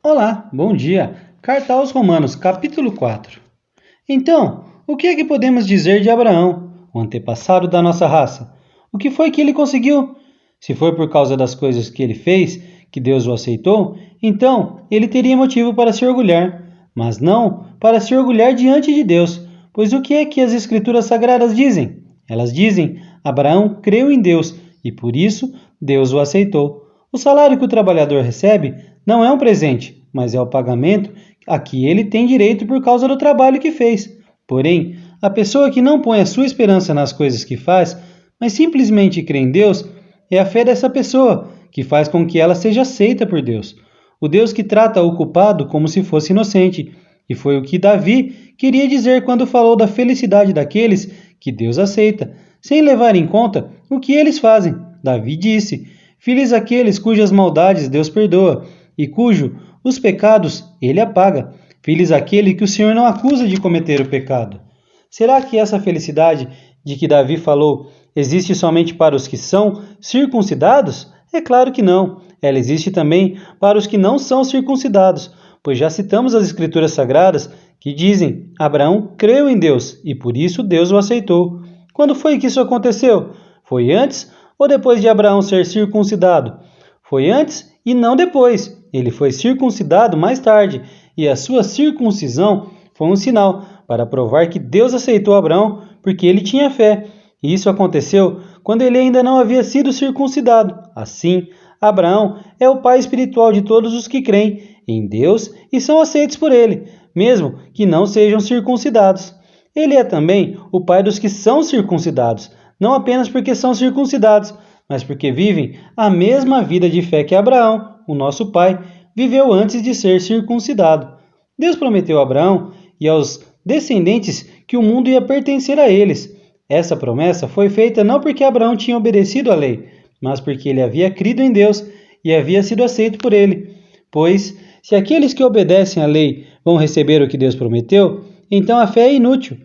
Olá, bom dia. Carta aos Romanos, capítulo 4. Então, o que é que podemos dizer de Abraão, o antepassado da nossa raça? O que foi que ele conseguiu? Se foi por causa das coisas que ele fez, que Deus o aceitou, então ele teria motivo para se orgulhar, mas não para se orgulhar diante de Deus, pois o que é que as Escrituras Sagradas dizem? Elas dizem: Abraão creu em Deus e por isso Deus o aceitou. O salário que o trabalhador recebe não é um presente, mas é o pagamento a que ele tem direito por causa do trabalho que fez. Porém, a pessoa que não põe a sua esperança nas coisas que faz, mas simplesmente crê em Deus, é a fé dessa pessoa que faz com que ela seja aceita por Deus. O Deus que trata o culpado como se fosse inocente. E foi o que Davi queria dizer quando falou da felicidade daqueles que Deus aceita, sem levar em conta o que eles fazem. Davi disse: Felizes aqueles cujas maldades Deus perdoa e os pecados ele apaga. Feliz aquele que o Senhor não acusa de cometer o pecado. Será que essa felicidade de que Davi falou existe somente para os que são circuncidados? É claro que não. Ela existe também para os que não são circuncidados, pois já citamos as Escrituras Sagradas que dizem: Abraão creu em Deus e por isso Deus o aceitou. Quando foi que isso aconteceu? Foi antes ou depois de Abraão ser circuncidado? Foi antes e não depois. Ele foi circuncidado mais tarde, e a sua circuncisão foi um sinal para provar que Deus aceitou Abraão porque ele tinha fé. E isso aconteceu quando ele ainda não havia sido circuncidado. Assim, Abraão é o pai espiritual de todos os que creem em Deus e são aceitos por ele, mesmo que não sejam circuncidados. Ele é também o pai dos que são circuncidados, não apenas porque são circuncidados, mas porque vivem a mesma vida de fé que Abraão, o nosso pai, viveu antes de ser circuncidado. Deus prometeu a Abraão e aos descendentes que o mundo ia pertencer a eles. Essa promessa foi feita não porque Abraão tinha obedecido à lei, mas porque ele havia crido em Deus e havia sido aceito por ele. Pois, se aqueles que obedecem à lei vão receber o que Deus prometeu, então a fé é inútil.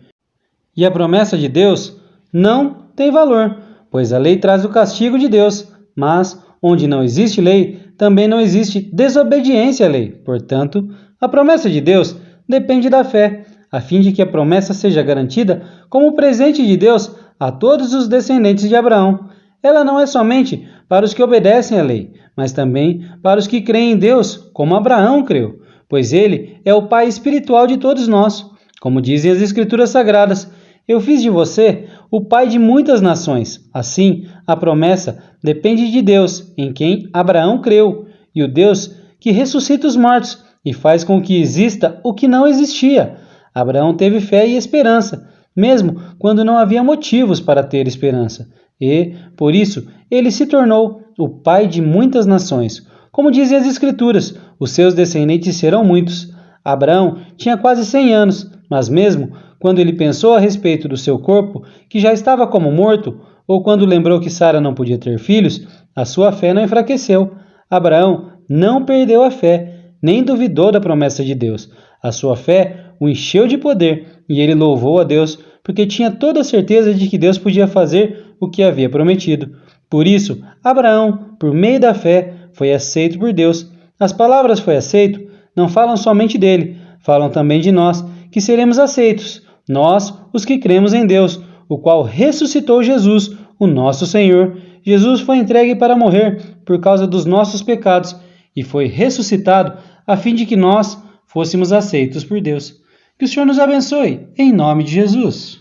E a promessa de Deus não tem valor, pois a lei traz o castigo de Deus, mas onde não existe lei, também não existe desobediência à lei. Portanto, a promessa de Deus depende da fé, a fim de que a promessa seja garantida como presente de Deus a todos os descendentes de Abraão. Ela não é somente para os que obedecem à lei, mas também para os que creem em Deus, como Abraão creu, pois ele é o pai espiritual de todos nós. Como dizem as Escrituras Sagradas: Eu fiz de você o pai de muitas nações. Assim, a promessa depende de Deus, em quem Abraão creu, e o Deus que ressuscita os mortos e faz com que exista o que não existia. Abraão teve fé e esperança, mesmo quando não havia motivos para ter esperança. E, por isso, ele se tornou o pai de muitas nações. Como dizem as Escrituras, os seus descendentes serão muitos. Abraão tinha quase 100 anos, mas mesmo quando ele pensou a respeito do seu corpo, que já estava como morto, ou quando lembrou que Sara não podia ter filhos, a sua fé não enfraqueceu. Abraão não perdeu a fé, nem duvidou da promessa de Deus. A sua fé o encheu de poder e ele louvou a Deus porque tinha toda a certeza de que Deus podia fazer o que havia prometido. Por isso, Abraão, por meio da fé, foi aceito por Deus. As palavras "foi aceito" não falam somente dele, falam também de nós, que seremos aceitos, nós, os que cremos em Deus, o qual ressuscitou Jesus, o nosso Senhor. Jesus foi entregue para morrer por causa dos nossos pecados e foi ressuscitado a fim de que nós fôssemos aceitos por Deus. Que o Senhor nos abençoe, em nome de Jesus.